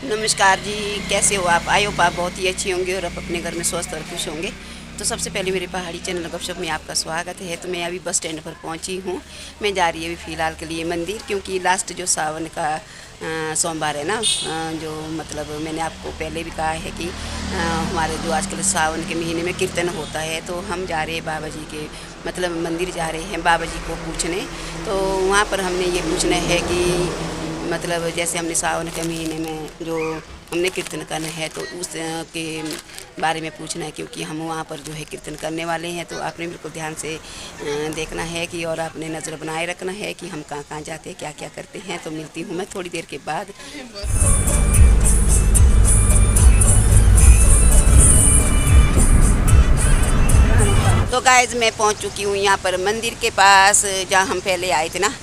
नमस्कार जी। कैसे हो आप? आई होप आप बहुत ही अच्छी होंगे और आप अपने घर में स्वस्थ और खुश होंगे। तो सबसे पहले मेरे पहाड़ी चैनल गपशप में आपका स्वागत है। तो मैं अभी बस स्टैंड पर पहुंची हूँ। मैं जा रही है अभी फ़िलहाल के लिए मंदिर, क्योंकि लास्ट जो सावन का सोमवार है ना, जो मतलब मैंने आपको पहले भी कहा है कि हमारे जो आजकल सावन के महीने में कीर्तन होता है, तो हम जा रहे हैं बाबा जी के मतलब मंदिर जा रहे हैं बाबा जी को पूछने। तो वहाँ पर हमने ये पूछना है कि मतलब जैसे हमने सावन के महीने में जो हमने कीर्तन करना है, तो उस के बारे में पूछना है, क्योंकि हम वहाँ पर जो है कीर्तन करने वाले हैं। तो आपने बिल्कुल ध्यान से देखना है कि, और आपने नज़र बनाए रखना है कि हम कहाँ कहाँ जाते हैं, क्या क्या करते हैं। तो मिलती हूँ मैं थोड़ी देर के बाद। तो गाइज मैं पहुंच चुकी हूँ यहाँ पर मंदिर के पास, जहाँ हम पहले आए थे ना।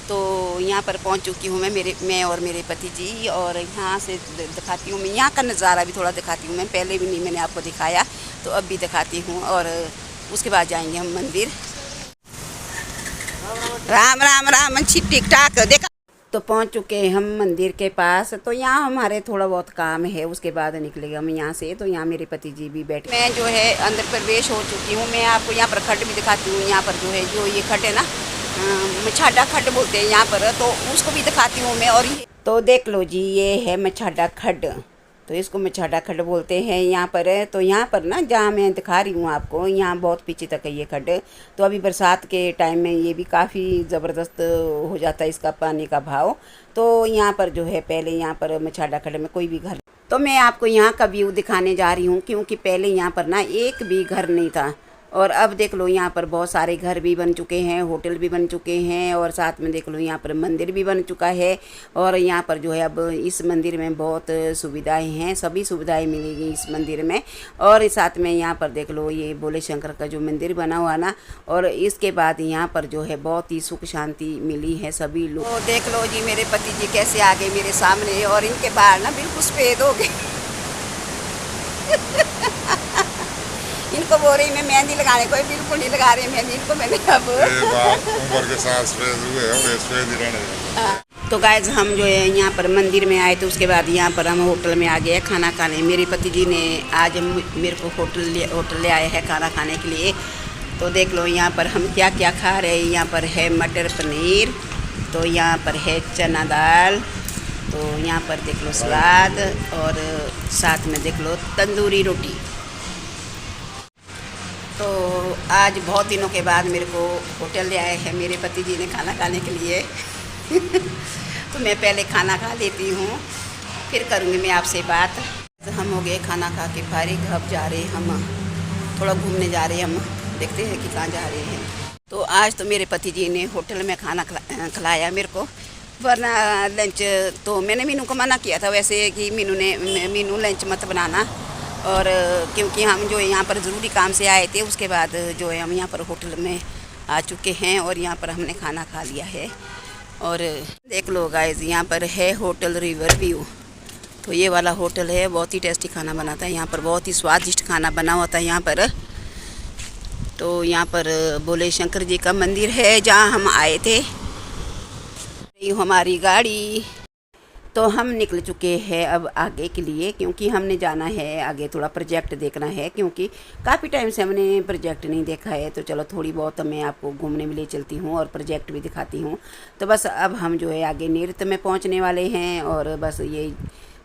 तो यहाँ पर पहुँच चुकी हूँ मैं और मेरे पति जी। और यहाँ से दिखाती हूँ मैं यहाँ का नज़ारा भी थोड़ा दिखाती हूँ। मैं पहले भी नहीं मैंने आपको दिखाया, तो अब भी दिखाती हूँ। और उसके बाद जाएंगे हम मंदिर। राम राम राम अच्छी ठीक ठाक देखा। तो पहुंच चुके हैं हम मंदिर के पास। तो यहाँ हमारे थोड़ा बहुत काम है, उसके बाद निकलेंगे हम यहाँ से। तो यहाँ मेरे पति जी भी बैठे। मैं जो है अंदर प्रवेश हो चुकी हूँ। मैं आपको यहाँ पर खड्ड भी दिखाती हूँ। यहाँ पर जो है जो ये खड्ड है ना, मछाडा खड्ड बोलते हैं यहाँ पर, तो उसको भी दिखाती हूँ मैं। और ये तो देख लो जी, ये है मछाडा खड्ड। तो इसको मछाडा खड्ड बोलते हैं यहाँ पर। तो यहाँ पर ना, जहाँ मैं दिखा रही हूँ आपको, यहाँ बहुत पीछे तक है ये खड्ड। तो अभी बरसात के टाइम में ये भी काफ़ी ज़बरदस्त हो जाता है इसका पानी का भाव। तो यहाँ पर जो है पहले यहाँ पर मछाडा खड्ड में कोई भी घर, तो मैं आपको यहाँ का व्यू दिखाने जा रही हूँ, क्योंकि पहले यहाँ पर ना एक भी घर नहीं था। और अब देख लो यहाँ पर बहुत सारे घर भी बन चुके हैं, होटल भी बन चुके हैं, और साथ में देख लो यहाँ पर मंदिर भी बन चुका है। और यहाँ पर जो है अब इस मंदिर में बहुत सुविधाएं हैं, सभी सुविधाएं मिलेगी इस मंदिर में। और साथ में यहाँ पर देख लो ये भोले शंकर का जो मंदिर बना हुआ ना, और इसके बाद यहाँ पर जो है बहुत ही सुख शांति मिली है सभी लोग। तो देख लो जी मेरे पति जी कैसे आ गए मेरे सामने, और इनके बाल ना बिल्कुल सफ़ेद हो गए। इनको बोल रही मैं मेहंदी लगाने को, बिल्कुल नहीं लगा रही मेहंदी इनको मैंने अब। उम्र के साथ सफेद हुए हैं, सफेद ही रहने। तो गाइज हम जो है यहाँ पर मंदिर में आए, तो उसके बाद यहाँ पर हम होटल में आ गए खाना खाने। मेरे पति जी ने आज मेरे को होटल ले आए हैं खाना खाने के लिए। तो देख लो यहाँ पर हम क्या क्या खा रहे हैं। यहाँ पर है मटर पनीर, तो यहाँ पर है चना दाल, तो यहाँ पर देख लो सलाद, और साथ में देख लो तंदूरी रोटी। तो आज बहुत दिनों के बाद मेरे को होटल ले आए हैं मेरे पति जी ने खाना खाने के लिए। तो मैं पहले खाना खा लेती हूँ, फिर करूँगी मैं आपसे बात। तो हम हो गए खाना खा के फारिग, अब जा रहे हैं हम थोड़ा घूमने जा रहे हैं। हम देखते हैं कि कहाँ जा रहे हैं। तो आज तो मेरे पति जी ने होटल में खाना खिलाया मेरे को, वरना लंच तो मैंने मीनू को मना किया था वैसे कि मीनू लंच मत बनाना। और क्योंकि हम जो है यहाँ पर ज़रूरी काम से आए थे, उसके बाद जो है हम यहाँ पर होटल में आ चुके हैं, और यहाँ पर हमने खाना खा लिया है। और देख लो गाइस यहाँ पर है होटल रिवर व्यू। तो ये वाला होटल है, बहुत ही टेस्टी खाना बनाता है यहाँ पर, बहुत ही स्वादिष्ट खाना बना होता है यहाँ पर। तो यहाँ पर भोले शंकर जी का मंदिर है जहाँ हम आए थे। ये हमारी गाड़ी। तो हम निकल चुके हैं अब आगे के लिए, क्योंकि हमने जाना है आगे, थोड़ा प्रोजेक्ट देखना है, क्योंकि काफ़ी टाइम से हमने प्रोजेक्ट नहीं देखा है। तो चलो थोड़ी बहुत मैं आपको घूमने में ले चलती हूँ और प्रोजेक्ट भी दिखाती हूँ। तो बस अब हम जो है आगे नृत्य में पहुँचने वाले हैं, और बस ये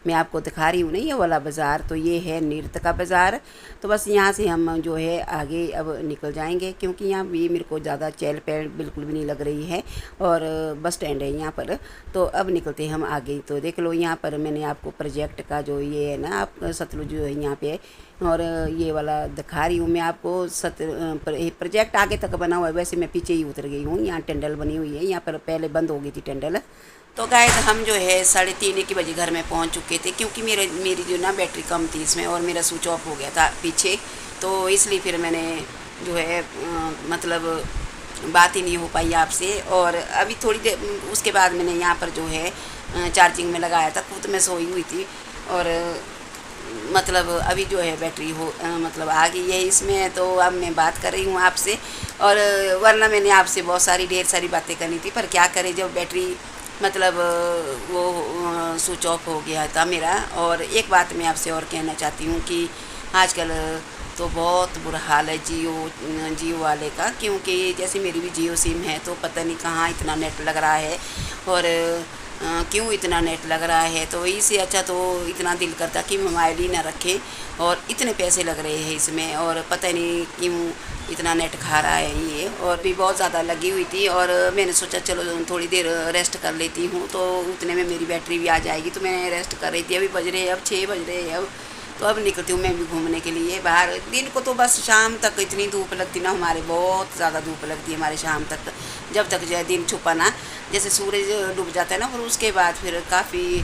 मैं आपको दिखा रही हूँ ना ये वाला बाज़ार। तो ये है नृत्य का बाज़ार। तो बस यहाँ से हम जो है आगे अब निकल जाएंगे, क्योंकि यहाँ भी मेरे को ज़्यादा चहल पहल बिल्कुल भी नहीं लग रही है, और बस स्टैंड है यहाँ पर। तो अब निकलते हैं हम आगे। तो देख लो यहाँ पर मैंने आपको प्रोजेक्ट का जो ये है ना, आप सतलुज जो है यहाँ पे, और ये वाला दिखा रही हूँ मैं आपको। प्रोजेक्ट आगे तक बना हुआ है, वैसे मैं पीछे ही उतर गई हूँ। यहाँ टेंडल बनी हुई है, यहाँ पर पहले बंद हो गई थी टेंडल। तो गाइस हम जो है 3:30 बजे घर में पहुंच चुके थे, क्योंकि मेरी जो ना बैटरी कम थी इसमें, और मेरा स्विच ऑफ हो गया था पीछे। तो इसलिए फिर मैंने जो है मतलब बात ही नहीं हो पाई आपसे। और अभी थोड़ी देर उसके बाद मैंने यहाँ पर जो है चार्जिंग में लगाया था, खुद मैं सोई हुई थी। और मतलब अभी जो है बैटरी मतलब आ गई है इसमें। तो अब मैं बात कर रही हूँ आपसे, और वरना मैंने आपसे बहुत सारी ढेर सारी बातें करनी थी, पर क्या करें जब बैटरी मतलब वो स्विच ऑफ हो गया था मेरा। और एक बात मैं आपसे और कहना चाहती हूँ कि आजकल तो बहुत बुरा हाल है जियो वाले का, क्योंकि जैसे मेरी भी जियो सिम है तो पता नहीं कहाँ इतना नेट लग रहा है और क्यों इतना नेट लग रहा है। तो इससे अच्छा तो इतना दिल करता कि मोबाइल ही ना रखें, और इतने पैसे लग रहे हैं इसमें और पता नहीं क्यों इतना नेट खा रहा है ये। और भी बहुत ज़्यादा लगी हुई थी और मैंने सोचा चलो थोड़ी देर रेस्ट कर लेती हूँ, तो उतने में मेरी बैटरी भी आ जाएगी। तो मैं रेस्ट कर रही थी, अभी बज रहे हैं अब 6 बज रहे हैं अब। तो अब निकलती हूँ मैं भी घूमने के लिए बाहर। दिन को तो बस शाम तक इतनी धूप लगती ना, हमारे बहुत ज़्यादा धूप लगती है हमारे शाम तक, जब तक जो है दिन छुपा ना, जैसे सूरज डूब जाता है ना, और उसके बाद फिर काफ़ी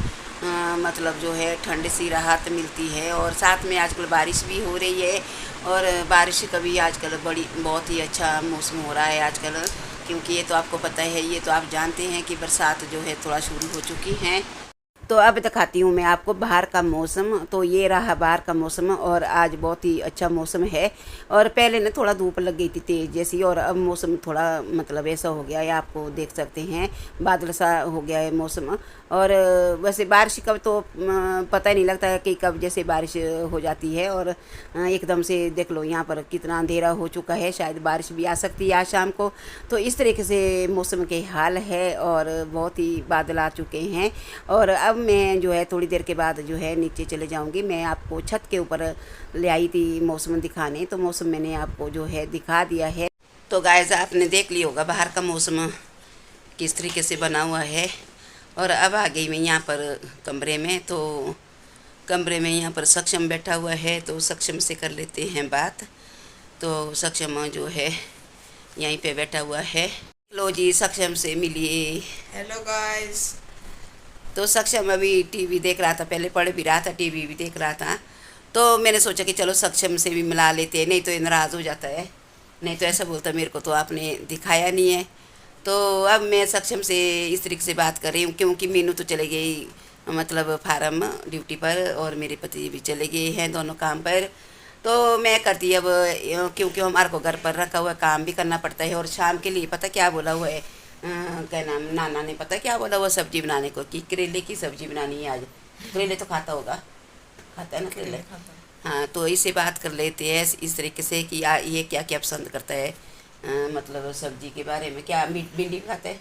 मतलब जो है ठंड सी राहत मिलती है। और साथ में आजकल बारिश भी हो रही है, और बारिश का भी आजकल बहुत ही अच्छा मौसम हो रहा है आजकल, क्योंकि ये तो आपको पता है, ये तो आप जानते हैं कि बरसात जो है थोड़ा शुरू हो चुकी हैं। तो अब दिखाती हूँ मैं आपको बाहर का मौसम। तो ये रहा बाहर का मौसम, और आज बहुत ही अच्छा मौसम है। और पहले ना थोड़ा धूप लग गई थी तेज़ जैसी, और अब मौसम थोड़ा मतलब ऐसा हो गया है, आपको देख सकते हैं बादल सा हो गया है मौसम। और वैसे बारिश कब तो पता ही नहीं लगता है कि कब जैसे बारिश हो जाती है। और एकदम से देख लो यहाँ पर कितना अंधेरा हो चुका है, शायद बारिश भी आ सकती है आज शाम को। तो इस तरीके से मौसम के हाल है, और बहुत ही बादल आ चुके हैं। और अब मैं जो है थोड़ी देर के बाद जो है नीचे चले जाऊंगी। मैं आपको छत के ऊपर ले आई थी मौसम दिखाने, तो मौसम मैंने आपको जो है दिखा दिया है। तो गाइस आपने देख लिया होगा बाहर का मौसम किस तरीके से बना हुआ है। और अब आ गई मैं यहाँ पर कमरे में। तो कमरे में यहाँ पर सक्षम बैठा हुआ है, तो सक्षम से कर लेते हैं बात। तो सक्षम जो है यहीं पे बैठा हुआ है। लो जी, सक्षम से मिलिए। Hello guys. तो सक्षम अभी टीवी देख रहा था, पहले पढ़ भी रहा था, टीवी भी देख रहा था। तो मैंने सोचा कि चलो सक्षम से भी मिला लेते हैं, नहीं तो ये नाराज़ हो जाता है, नहीं तो ऐसा बोलता मेरे को तो आपने दिखाया नहीं है। तो अब मैं सक्षम से इस तरीके से बात कर रही हूँ, क्योंकि मीनू तो चले गई मतलब फार्म ड्यूटी पर, और मेरे पति भी चले गए हैं दोनों काम पर। तो मैं करती अब, क्योंकि हमारे को घर पर रखा हुआ काम भी करना पड़ता है। और शाम के लिए पता क्या बोला हुआ है, क्या नाम, नाना ने पता क्या बोला हुआ सब्जी बनाने को, कि करेले की सब्जी बनानी है आज। करेले तो खाता होगा, खाता है ना करेले। हाँ, तो इससे बात कर लेते हैं इस तरीके से कि ये क्या क्या पसंद करता है, मतलब सब्जी के बारे में। क्या भिंडी खाता है?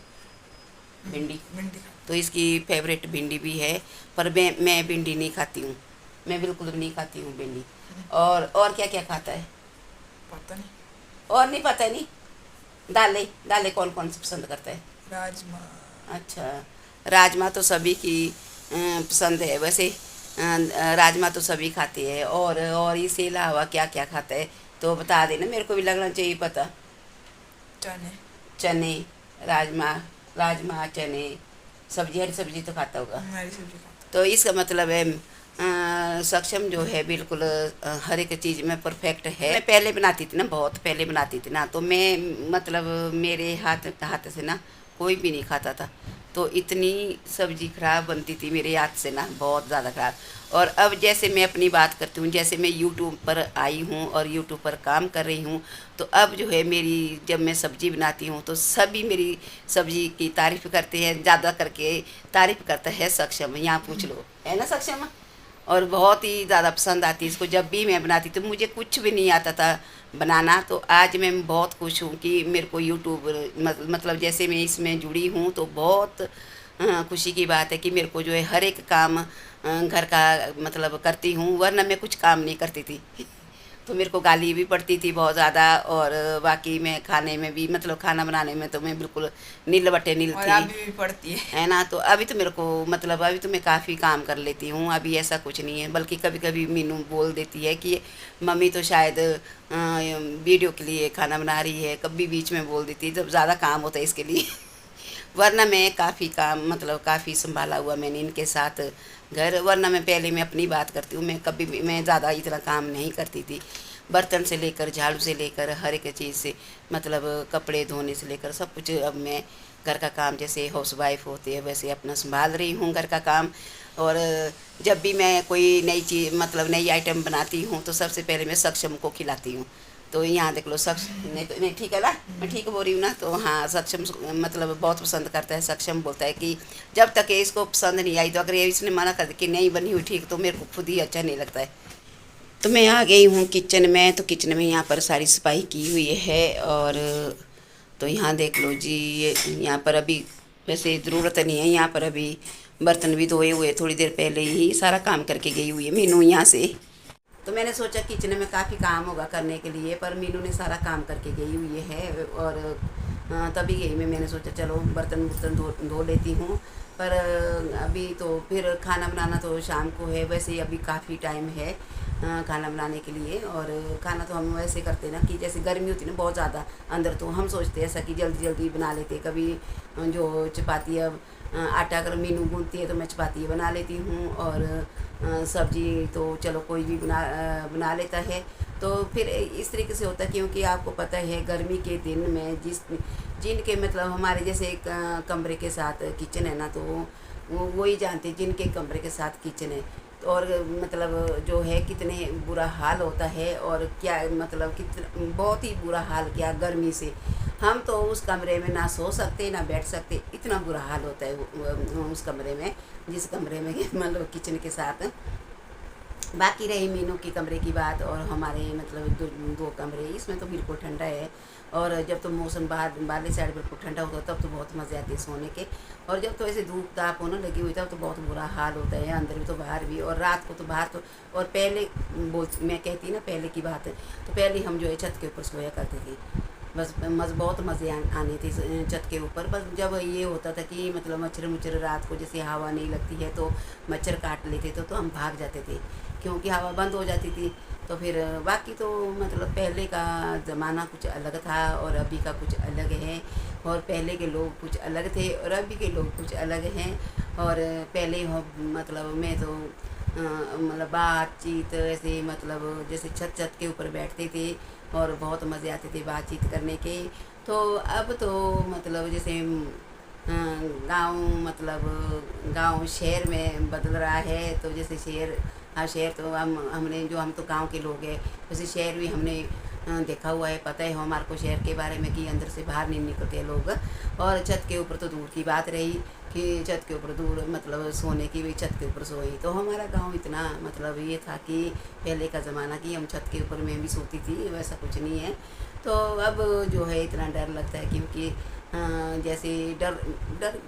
भिंडी भिंडी तो इसकी फेवरेट भिंडी भी है, पर मैं भिंडी नहीं खाती हूँ, मैं बिल्कुल भी नहीं खाती हूँ भिंडी। और क्या क्या खाता है? पता नहीं। और नहीं पता है? नहीं, दालें दालें कौन कौन सी पसंद करता है? राजमा। अच्छा, राजमा तो सभी की पसंद है वैसे। राजमा तो सभी खाते हैं। और इसके अलावा क्या क्या खाता है तो बता देना, मेरे को भी लगना चाहिए पता। चने। चने, राजमा, राजमा चने, सब्जी, हरी सब्जी तो खाता होगा। हरी सब्जी खाता। तो इसका मतलब है सक्षम जो है बिल्कुल हर एक चीज़ में परफेक्ट है। मैं पहले बनाती थी ना, बहुत पहले बनाती थी ना, तो मैं मतलब मेरे हाथ हाथ से ना कोई भी नहीं खाता था। तो इतनी सब्जी खराब बनती थी मेरे हाथ से ना, बहुत ज़्यादा खराब। और अब जैसे मैं अपनी बात करती हूँ, जैसे मैं यूट्यूब पर आई हूँ और यूट्यूब पर काम कर रही हूँ, तो अब जो है मेरी जब मैं सब्ज़ी बनाती हूँ तो सभी मेरी सब्ज़ी की तारीफ़ करते हैं। ज़्यादा करके तारीफ़ करता है सक्षम, यहाँ पूछ लो, है ना सक्षम। और बहुत ही ज़्यादा पसंद आती है इसको। जब भी मैं बनाती तो मुझे कुछ भी नहीं आता था बनाना, तो आज मैं बहुत खुश हूँ कि मेरे को यूट्यूब मतलब जैसे मैं इसमें जुड़ी हूँ, तो बहुत खुशी की बात है कि मेरे को जो है हर एक काम घर का मतलब करती हूँ, वरना मैं कुछ काम नहीं करती थी। तो मेरे को गाली भी पड़ती थी बहुत ज़्यादा। और बाकी मैं खाने में भी मतलब खाना बनाने में तो मैं बिल्कुल नील बटे नील और थी, अभी भी पड़ती है ना। तो अभी तो मेरे को मतलब अभी तो मैं काफ़ी काम कर लेती हूँ, अभी ऐसा कुछ नहीं है। बल्कि कभी कभी मीनू बोल देती है कि मम्मी तो शायद वीडियो के लिए खाना बना रही है, कभी बीच में बोल देती है जब ज़्यादा काम होता है इसके लिए। वरना मैं काफ़ी काम मतलब काफ़ी संभाला हुआ मैंने इनके साथ घर। वरना मैं पहले मैं अपनी बात करती हूँ, मैं कभी भी मैं ज़्यादा इतना काम नहीं करती थी। बर्तन से लेकर झाड़ू से लेकर हर एक चीज़ से, मतलब कपड़े धोने से लेकर सब कुछ अब मैं घर का काम जैसे हाउस वाइफ होती है वैसे अपना संभाल रही हूँ घर का काम। और जब भी मैं कोई नई चीज़ मतलब नई आइटम बनाती हूँ तो सबसे पहले मैं सक्षम को खिलाती हूँ। तो यहाँ देख लो सक्षम नहीं तो नहीं ठीक है ना, मैं ठीक बोल रही हूँ ना। तो हाँ सक्षम मतलब बहुत पसंद करता है। सक्षम बोलता है कि जब तक ये इसको पसंद नहीं आई, तो अगर ये इसने मना कर दिया कि नहीं बनी हुई ठीक, तो मेरे को खुद ही अच्छा नहीं लगता है। तो मैं आ गई हूँ किचन में। तो किचन में यहाँ पर सारी सफाई की हुई है। और तो यहाँ देख लो जी, ये यहाँ पर अभी वैसे ज़रूरत नहीं है, यहाँ पर अभी बर्तन भी धोए हुए, थोड़ी देर पहले ही सारा काम करके गई हुई है मीनू यहाँ से। तो मैंने सोचा किचन में काफ़ी काम होगा करने के लिए, पर मीनू ने सारा काम करके गई हुई है। और तभी गई मैंने सोचा चलो बर्तन वर्तन धो लेती हूँ। पर अभी तो फिर खाना बनाना तो शाम को है, वैसे ही अभी काफ़ी टाइम है खाना बनाने के लिए। और खाना तो हम वैसे करते ना कि जैसे गर्मी होती है ना बहुत ज़्यादा अंदर, तो हम सोचते हैं ऐसा कि जल्दी जल्दी बना लेते। कभी जो चपाती अब आटा अगर मीनू गूंथती है तो मैं चपाती बना लेती हूँ। और सब्जी तो चलो कोई भी बना लेता है। तो फिर इस तरीके से होता है, क्योंकि आपको पता है गर्मी के दिन में जिनके मतलब हमारे जैसे एक कमरे के साथ किचन है ना, तो वो ही जानते जिनके कमरे के साथ किचन है। तो और मतलब जो है कितने बुरा हाल होता है, और क्या मतलब कितना बहुत ही बुरा हाल क्या गर्मी से। हम तो उस कमरे में ना सो सकते ना बैठ सकते, इतना बुरा हाल होता है उस कमरे में, जिस कमरे में मतलब किचन के साथ। बाकी रही मीनू की कमरे की बात, और हमारे मतलब दो कमरे, इसमें तो बिल्कुल ठंडा है। और जब तो मौसम बाहर वाले साइड बिल्कुल ठंडा होता है तब तो बहुत मज़े आते हैं सोने के। और जब तो ऐसे धूप ताप होने लगी हुई तब तो बहुत बुरा हाल होता है, अंदर भी तो बाहर भी। और रात को तो बाहर तो, और पहले मैं कहती ना पहले की बात है, तो पहले हम जो है छत के ऊपर सोया करते थे। बस बहुत मज़े आने थे छत के ऊपर। बस जब ये होता था कि मतलब मच्छर रात को जैसे हवा नहीं लगती है तो मच्छर काट लेते तो हम भाग जाते थे, क्योंकि हवा बंद हो जाती थी। तो फिर बाकी तो मतलब पहले का ज़माना कुछ अलग था और अभी का कुछ अलग है। और पहले के लोग कुछ अलग थे और अभी के लोग कुछ अलग हैं। और पहले मतलब मैं तो मतलब बातचीत ऐसे मतलब जैसे छत के ऊपर बैठते थे और बहुत मज़े आते थे बातचीत करने के। तो अब तो मतलब जैसे गांव मतलब गांव शहर में बदल रहा है। तो जैसे शहर तो हम तो गांव के लोग हैं, वैसे शहर भी हमने देखा हुआ है, पता है हमारे को शहर के बारे में कि अंदर से बाहर नहीं निकलते लोग। और छत के ऊपर तो दूर की बात रही कि छत के ऊपर दूर मतलब सोने की भी छत के ऊपर सोई। तो हमारा गांव इतना मतलब ये था कि पहले का ज़माना कि हम छत के ऊपर मैं भी सोती थी, वैसा कुछ नहीं है। तो अब जो है इतना डर लगता है, क्योंकि जैसे डर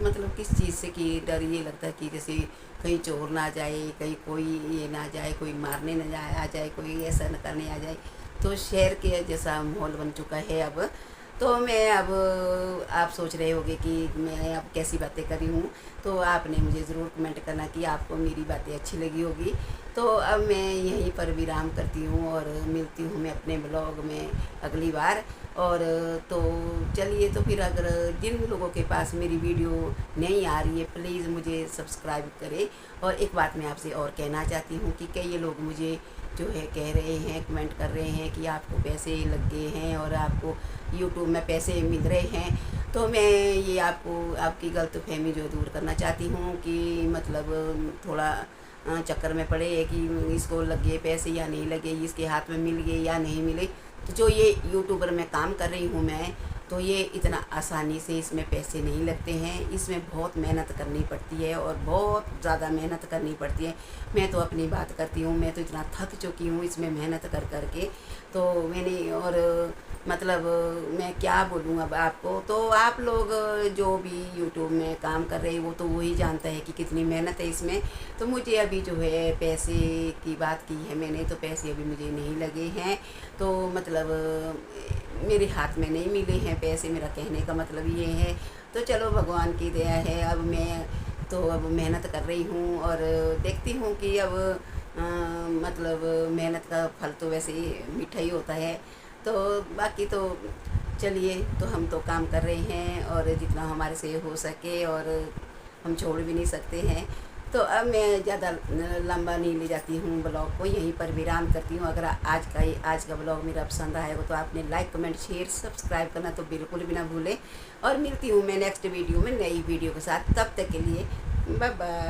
मतलब किस चीज़ से कि डर ये लगता है कि जैसे कहीं चोर ना जाए, कहीं कोई ये ना जाए, कोई मारने ना जाए आ जाए, कोई ऐसा न करने आ जाए। तो शहर के जैसा माहौल बन चुका है अब। तो मैं अब आप सोच रहे होंगे कि मैं अब कैसी बातें कर रही हूँ, तो आपने मुझे ज़रूर कमेंट करना कि आपको मेरी बातें अच्छी लगी होगी। तो अब मैं यहीं पर विराम करती हूँ और मिलती हूँ मैं अपने ब्लॉग में अगली बार। और तो चलिए, तो फिर अगर जिन लोगों के पास मेरी वीडियो नहीं आ रही है प्लीज़ मुझे सब्सक्राइब करें। और एक बात मैं आपसे और कहना चाहती हूँ कि कई लोग मुझे जो है कह रहे हैं, कमेंट कर रहे हैं कि आपको पैसे लग गए हैं और आपको यूट्यूब में पैसे मिल रहे हैं। तो मैं ये आपकी गलतफहमी जो दूर करना चाहती हूँ कि मतलब थोड़ा चक्कर में पड़े कि इसको लग गए पैसे या नहीं लगे, इसके हाथ में मिल गए या नहीं मिले। तो जो ये यूट्यूबर में काम कर रही हूँ मैं, तो ये इतना आसानी से इसमें पैसे नहीं लगते हैं। इसमें बहुत मेहनत करनी पड़ती है और बहुत ज़्यादा मेहनत करनी पड़ती है। मैं तो अपनी बात करती हूँ, मैं तो इतना थक चुकी हूँ इसमें मेहनत कर कर के। तो मैंने और मतलब मैं क्या बोलूँ अब आपको। तो आप लोग जो भी यूट्यूब में काम कर रहे हैं वो तो वही जानता है कि कितनी मेहनत है इसमें। तो मुझे अभी जो है पैसे की बात की है मैंने, तो पैसे अभी मुझे नहीं लगे हैं। तो मतलब मेरे हाथ में नहीं मिले हैं पैसे, मेरा कहने का मतलब ये है। तो चलो भगवान की दया है, अब मैं तो अब मेहनत कर रही हूँ और देखती हूँ कि अब मतलब मेहनत का फल तो वैसे ही मीठा ही होता है। तो बाकी तो चलिए, तो हम तो काम कर रहे हैं और जितना हमारे से हो सके, और हम छोड़ भी नहीं सकते हैं। तो अब मैं ज़्यादा लंबा नहीं ले जाती हूँ ब्लॉग को, यहीं पर विराम करती हूँ। अगर आज का ब्लॉग मेरा पसंद आएगा तो आपने लाइक कमेंट शेयर सब्सक्राइब करना तो बिल्कुल भी ना भूलें। और मिलती हूँ मैं नेक्स्ट वीडियो में नई वीडियो के साथ, तब तक के लिए बाय बाय।